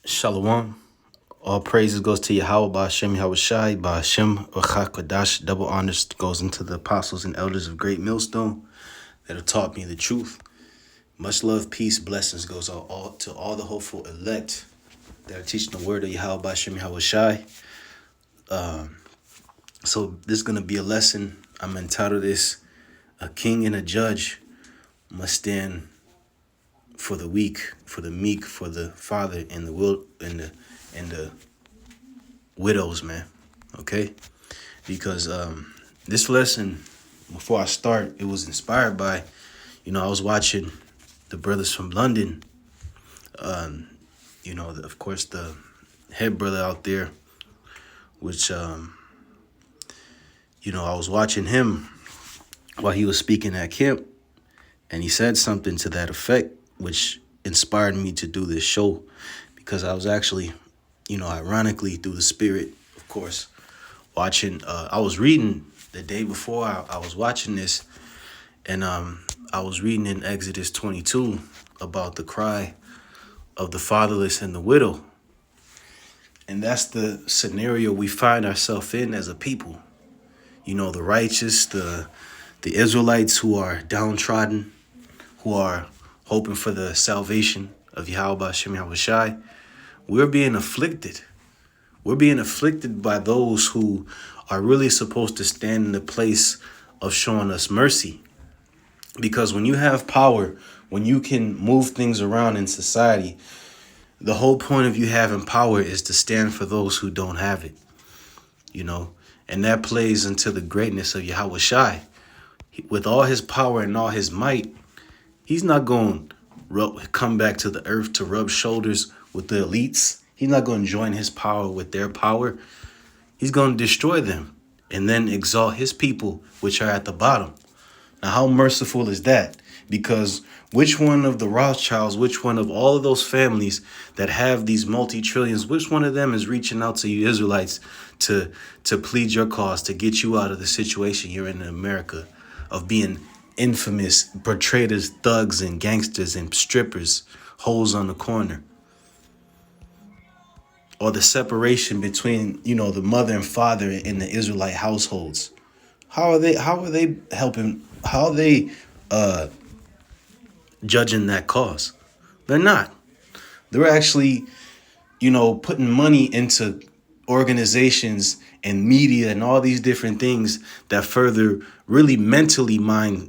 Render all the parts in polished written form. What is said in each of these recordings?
Shalom. All praises goes to Yahawah YAHAWASHI, Ba'ashem Kodash. Double honors goes into the apostles and elders of Great Millstone that have taught me the truth. Much love, peace, blessings goes all to all the hopeful elect that are teaching the word of Yahawah YAHAWASHI. So this is going to be a lesson. I'm entitled this, A King and a Judge Must Stand for the Weak, for the meek, for the father, and the will, and the widows, man. Okay, because this lesson, before I start, it was inspired by, I was watching the brothers from London. Of course, the head brother out there, which I was watching him while he was speaking at camp, and he said something to that effect, which inspired me to do this show, because I was actually, ironically, through the spirit, of course, watching. I was reading the day before I was watching this, and I was reading in Exodus 22 about the cry of the fatherless and the widow. And that's the scenario we find ourselves in as a people. The righteous, the Israelites who are downtrodden, who are hoping for the salvation of Yahawah YAHAWASHI, we're being afflicted. We're being afflicted by those who are really supposed to stand in the place of showing us mercy. Because when you have power, when you can move things around in society, the whole point of you having power is to stand for those who don't have it. And that plays into the greatness of YAHAWASHI. With all his power and all his might, he's not going to come back to the earth to rub shoulders with the elites. He's not going to join his power with their power. He's going to destroy them and then exalt his people, which are at the bottom. Now, how merciful is that? Because which one of the Rothschilds, which one of all of those families that have these multi-trillions, which one of them is reaching out to you Israelites to plead your cause, to get you out of the situation you're in America of being infamous, portrayed as thugs and gangsters and strippers, hoes on the corner? Or the separation between, the mother and father in the Israelite households. How are they helping? How are they judging that cause? They're not. They're actually, putting money into organizations and media and all these different things that further really mentally mine,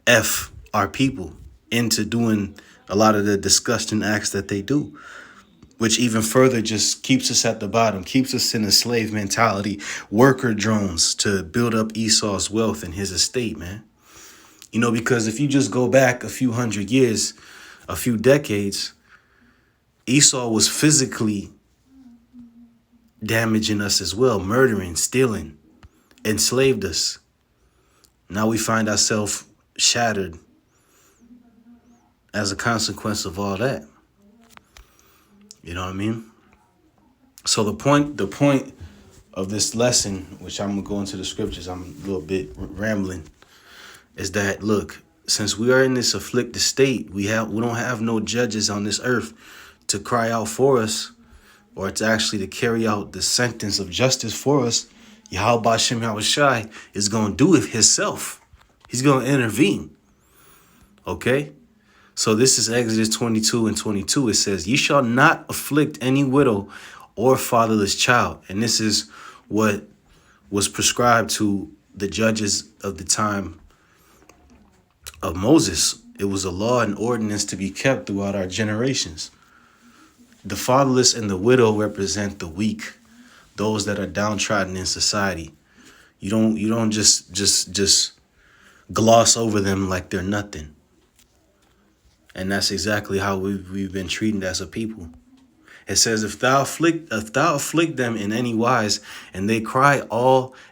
F our people into doing a lot of the disgusting acts that they do, which even further just keeps us at the bottom, keeps us in a slave mentality, worker drones to build up Esau's wealth and his estate, man. Because if you just go back a few hundred years, a few decades, Esau was physically damaging us as well, murdering, stealing, enslaved us. Now we find ourselves shattered as a consequence of all that. You know what I mean? So the point of this lesson, which I'm going to go into the scriptures, I'm a little bit rambling, is that, look, since we are in this afflicted state, we don't have no judges on this earth to cry out for us, or to actually to carry out the sentence of justice for us. Yahawah YAHAWASHI is going to do it himself. He's going to intervene. Okay? So this is Exodus 22 and 22. It says, "Ye shall not afflict any widow or fatherless child." And this is what was prescribed to the judges of the time of Moses. It was a law and ordinance to be kept throughout our generations. The fatherless and the widow represent the weak, those that are downtrodden in society. You don't just gloss over them like they're nothing. And that's exactly how we've been treated as a people. It says, if thou afflict them in any wise, and they cry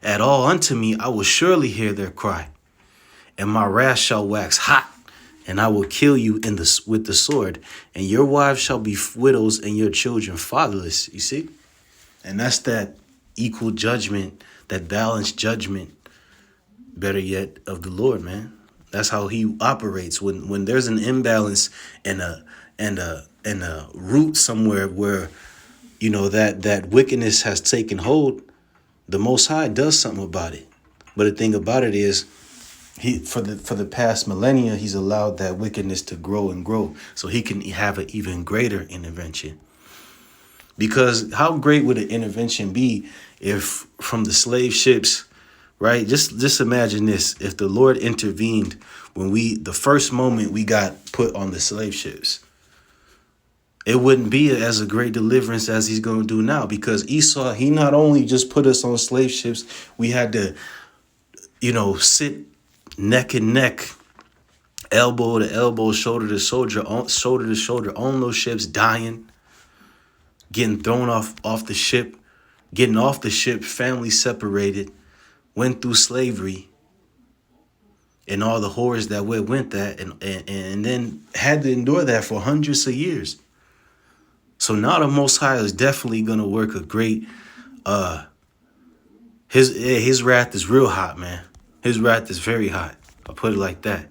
at all unto me, I will surely hear their cry, and my wrath shall wax hot, and I will kill you with the sword, and your wives shall be widows, and your children fatherless. You see? And that's that equal judgment, that balanced judgment, better yet, of the Lord, man. That's how he operates. When there's an imbalance and a root somewhere where, that wickedness has taken hold, the Most High does something about it. But the thing about it is, he for the past millennia, he's allowed that wickedness to grow and grow, so he can have an even greater intervention. Because how great would an intervention be if from the slave ships, right? Just imagine this: if the Lord intervened when the first moment we got put on the slave ships, it wouldn't be as a great deliverance as he's going to do now. Because Esau, he not only just put us on slave ships, we had to, sit neck and neck, elbow to elbow, shoulder to shoulder on those ships, dying, getting thrown off the ship, getting off the ship, family separated, went through slavery and all the horrors that went that, and then had to endure that for hundreds of years. So now the Most High is definitely gonna work a great. His wrath is real hot, man. His wrath is very hot. I'll put it like that.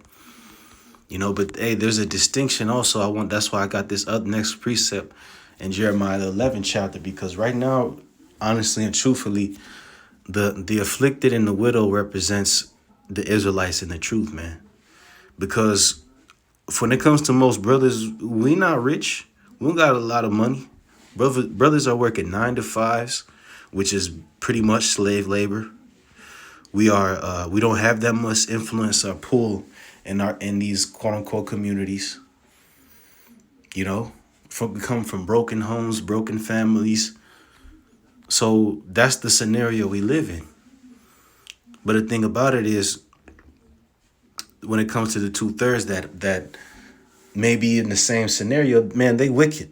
But hey, there's a distinction also. That's why I got this next precept in Jeremiah 11 chapter, because right now, honestly and truthfully, the afflicted and the widow represents the Israelites in the truth, man. Because when it comes to most brothers, we not rich. We don't got a lot of money. Brothers are working 9 to 5s, which is pretty much slave labor. We don't have that much influence or pull in these quote unquote communities. We come from broken homes, broken families. So that's the scenario we live in. But the thing about it is, when it comes to the 2/3 that may be in the same scenario, man, they wicked.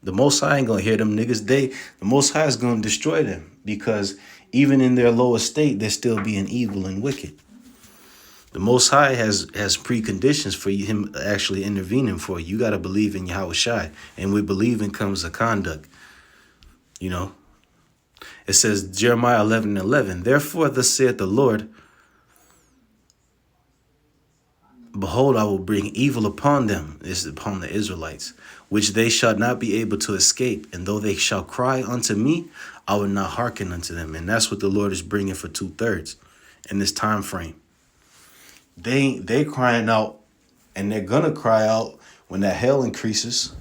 The Most High ain't gonna hear them niggas. The Most High is gonna destroy them, because even in their lower state, they're still being evil and wicked. The Most High has preconditions for him actually intervening for you. You got to believe in YAHAWASHI. And with believing comes a conduct. It says, Jeremiah 11:11, therefore thus saith the Lord, behold, I will bring evil upon them, this is upon the Israelites, which they shall not be able to escape. And though they shall cry unto me, I will not hearken unto them. And that's what the Lord is bringing for 2/3 in this time frame. They crying out, and they're gonna cry out when that hell increases,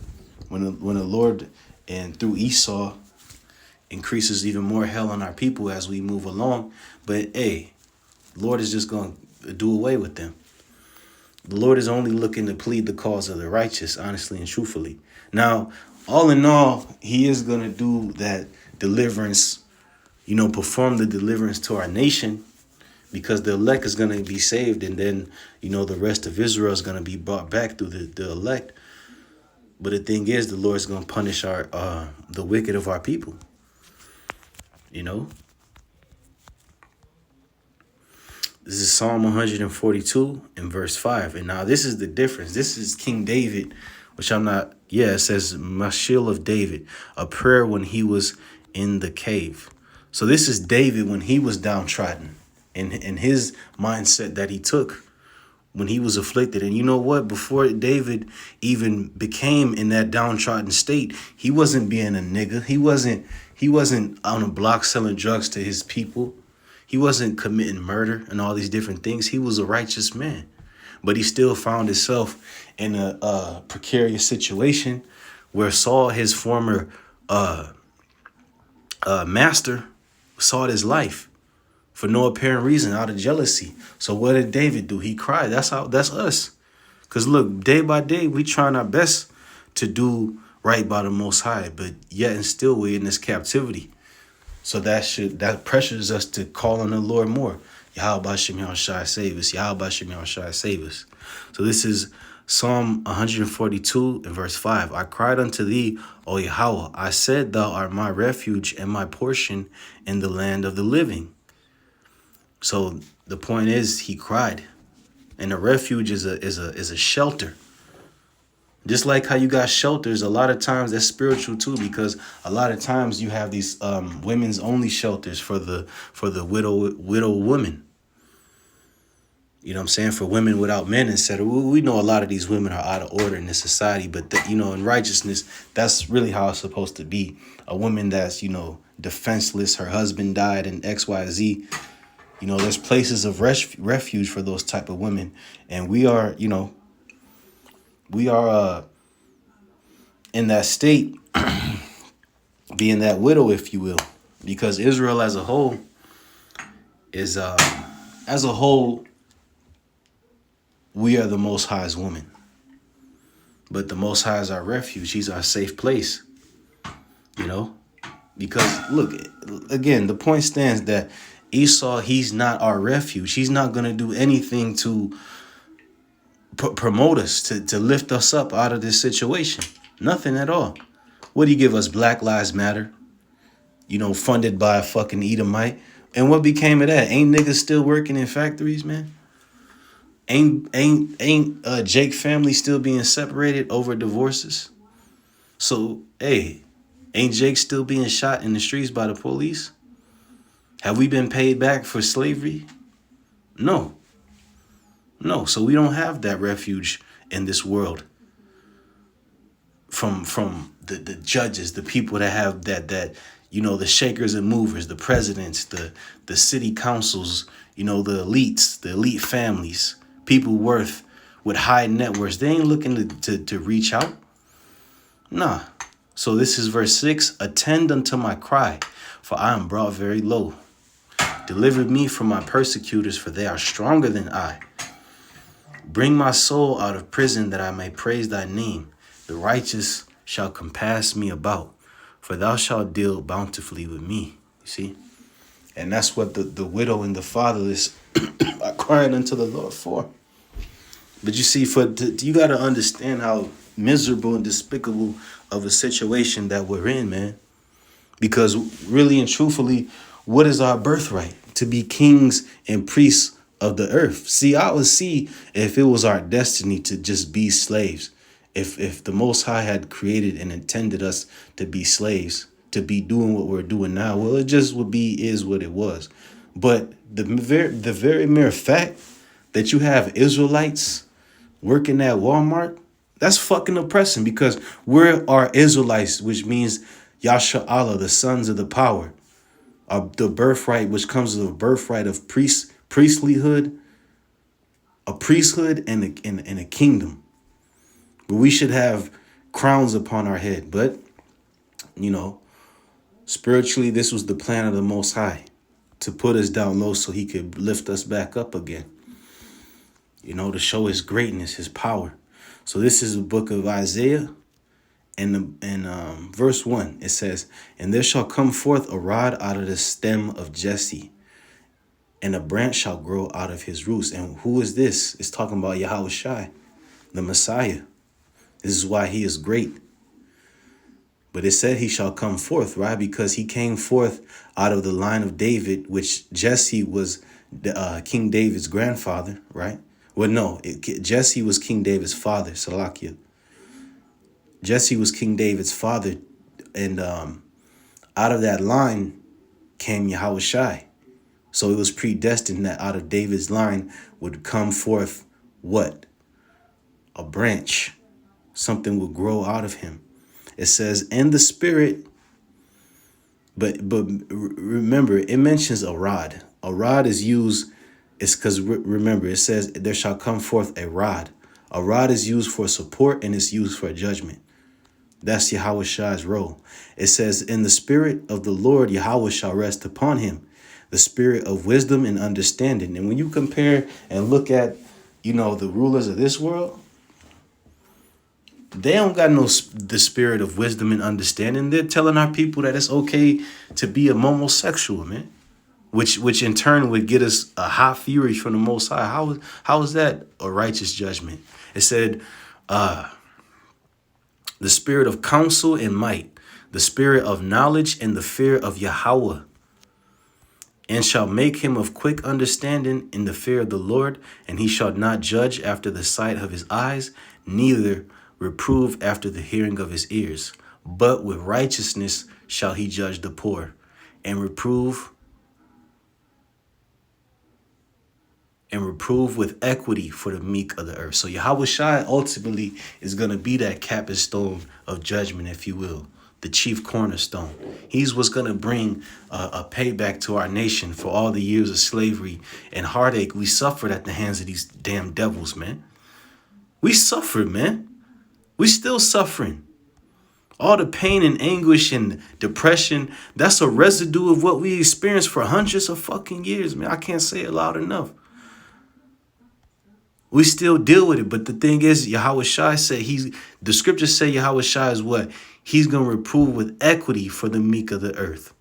when the Lord and through Esau increases even more hell on our people as we move along. But hey, the Lord is just gonna do away with them. The Lord is only looking to plead the cause of the righteous, honestly and truthfully. Now, all in all, he is gonna do that deliverance, perform the deliverance to our nation, because the elect is going to be saved, and then, the rest of Israel is going to be brought back through the elect. But the thing is, the Lord is going to punish the wicked of our people. This is Psalm 142 and verse 5. And now this is the difference. This is King David, which I'm not, it says Mashil of David, a prayer when he was in the cave. So this is David when he was downtrodden, and his mindset that he took when he was afflicted. And you know what? Before David even became in that downtrodden state, he wasn't being a nigga. He wasn't on a block selling drugs to his people. He wasn't committing murder and all these different things. He was a righteous man. But he still found himself in a precarious situation where Saul, his former master, sought his life for no apparent reason, out of jealousy. So what did David do? He cried. That's us. Because look, day by day, we trying our best to do right by the Most High, but yet and still we're in this captivity. So that pressures us to call on the Lord more. YAHAWASHI, YAHAWASHI, save us. YAHAWASHI, YAHAWASHI, save us. So this is Psalm 142 and verse 5. I cried unto thee, O Yahweh. I said, thou art my refuge and my portion in the land of the living. So the point is, he cried. And a refuge is a shelter. Just like how you got shelters, a lot of times that's spiritual too, because a lot of times you have these women's only shelters for the widow woman. You know what I'm saying? For women without men, etc. We know a lot of these women are out of order in this society, but in righteousness, that's really how it's supposed to be. A woman that's, defenseless, her husband died and XYZ. There's places of refuge for those type of women. And we are in that state, being that widow, if you will, because Israel as a whole is, we are the Most High's woman. But the Most High is our refuge. He's our safe place, because look, again, the point stands that Esau, he's not our refuge. He's not going to do anything to promote us, to lift us up out of this situation. Nothing at all. What do you give us? Black Lives Matter, funded by a fucking Edomite. And what became of that? Ain't niggas still working in factories, man? Ain't Jake family still being separated over divorces? So, hey, ain't Jake still being shot in the streets by the police? Have we been paid back for slavery? No. So we don't have that refuge in this world from the judges, the people that have that the shakers and movers, the presidents, the city councils, the elites, the elite families, people with high net worths. They ain't looking to reach out. Nah. So this is verse 6. Attend unto my cry, for I am brought very low. Deliver me from my persecutors, for they are stronger than I. Bring my soul out of prison, that I may praise thy name. The righteous shall compass me about, for thou shalt deal bountifully with me. You see? And that's what the widow and the fatherless are crying unto the Lord for. But you see, you got to understand how miserable and despicable of a situation that we're in, man. Because really and truthfully, what is our birthright? To be kings and priests of the earth. See, I would see if it was our destiny to just be slaves. If the Most High had created and intended us to be slaves, to be doing what we're doing now, well, it just is what it was. But the very mere fact that you have Israelites working at Walmart, that's fucking oppressing, because we're our Israelites, which means Yasha Allah, the sons of the power, the birthright, which comes with a birthright of priestlyhood, a priesthood and a kingdom. But we should have crowns upon our head. But, spiritually, this was the plan of the Most High, to put us down low so he could lift us back up again, to show his greatness, his power. So this is the book of Isaiah, and verse 1, it says, "And there shall come forth a rod out of the stem of Jesse, and a branch shall grow out of his roots." And who is this? It's talking about YAHAWASHI, the Messiah. This is why he is great. But it said he shall come forth, right? Because he came forth out of the line of David, which Jesse was King David's grandfather, right? Well, no, Jesse was King David's father, Salakia. Jesse was King David's father, and out of that line came YAHAWASHI. So it was predestined that out of David's line would come forth what? A branch. Something would grow out of him. It says, "And the Spirit," but remember, it mentions a rod. A rod is used, it's because, remember, it says, "There shall come forth a rod." A rod is used for support, and it's used for judgment. That's YAHAWASHI's role. It says, "In the Spirit of the Lord, Yahweh shall rest upon him, the spirit of wisdom and understanding." And when you compare and look at, the rulers of this world, they don't got the spirit of wisdom and understanding. They're telling our people that it's okay to be a homosexual, man. Which in turn would get us a hot fury from the Most High. How is that a righteous judgment? It said, the spirit of counsel and might, the spirit of knowledge and the fear of Yahweh, and shall make him of quick understanding in the fear of the Lord, and he shall not judge after the sight of his eyes, neither reprove after the hearing of his ears. But with righteousness shall he judge the poor, and reprove and reprove with equity for the meek of the earth. So Yahawashi ultimately is going to be that capstone stone of judgment, if you will, the chief cornerstone. He's what's going to bring a payback to our nation for all the years of slavery and heartache we suffered at the hands of these damn devils, man. We suffered, man. We still suffering. All the pain and anguish and depression, that's a residue of what we experienced for hundreds of fucking years, man. I can't say it loud enough. We still deal with it. But the thing is, Yahawashi said the scriptures say Yahawashi is what? He's going to reprove with equity for the meek of the earth.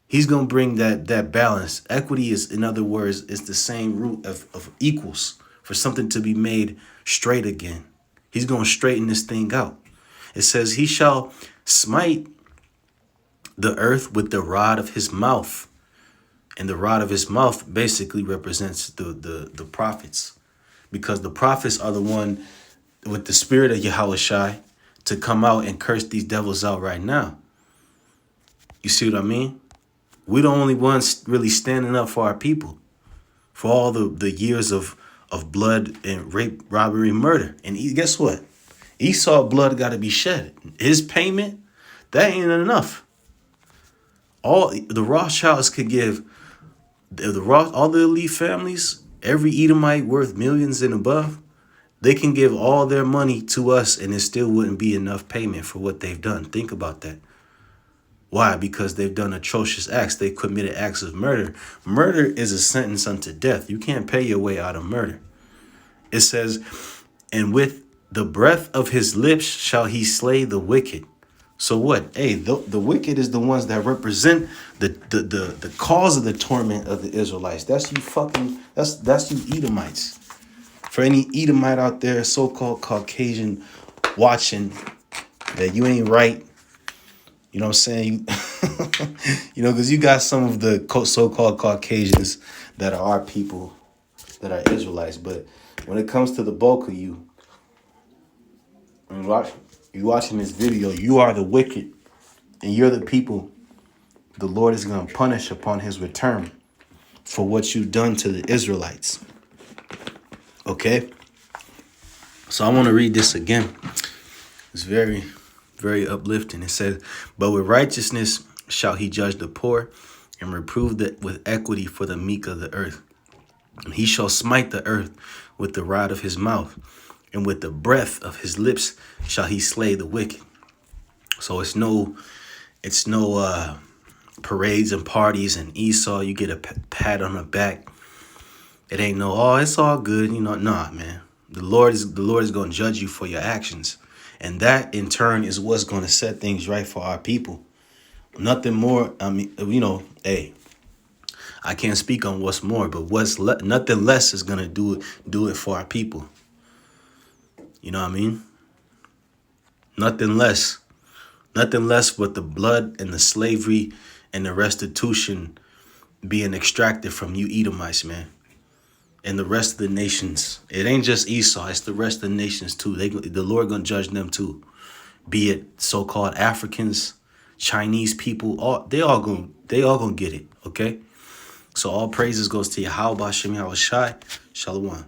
He's going to bring that balance. Equity is, in other words, is the same root of equals, for something to be made straight again. He's going to straighten this thing out. It says he shall smite the earth with the rod of his mouth. And the rod of his mouth basically represents the prophets. Because the prophets are the one with the spirit of Yahawashi to come out and curse these devils out right now. You see what I mean? We're the only ones really standing up for our people. For all the years of blood and rape, robbery, murder. And guess what? Esau blood got to be shed. His payment, that ain't enough. All the Rothschilds could give, all the elite families, every Edomite worth millions and above, they can give all their money to us and it still wouldn't be enough payment for what they've done. Think about that. Why? Because they've done atrocious acts. They committed acts of murder. Murder is a sentence unto death. You can't pay your way out of murder. It says, and with the breath of his lips shall he slay the wicked. So what? Hey, the wicked is the ones that represent the cause of the torment of the Israelites. That's you that's you Edomites. For any Edomite out there, so-called Caucasian, watching that you ain't right. You know what I'm saying? Because you got some of the so-called Caucasians that are our people, that are Israelites. But when it comes to the bulk of you, you watching this video, you are the wicked, and you're the people the Lord is going to punish upon his return for what you've done to the Israelites. Okay? So I want to read this again. It's very, very uplifting. It says, but with righteousness shall he judge the poor and reprove that with equity for the meek of the earth. And he shall smite the earth with the rod of his mouth, and with the breath of his lips shall he slay the wicked. So it's no parades and parties and Esau, you get a pat on the back. It ain't it's all good. Nah, man. The Lord is going to judge you for your actions. And that in turn is what's going to set things right for our people. Nothing more. I mean, hey, I can't speak on what's more, but nothing less is going to do it for our people. You know what I mean? Nothing less but the blood and the slavery and the restitution being extracted from you Edomites, man. And the rest of the nations. It ain't just Esau, it's the rest of the nations too. The Lord gonna judge them too. Be it so-called Africans, Chinese people, they all gonna get it, okay? So all praises goes to YAHAWASHI, Shalom.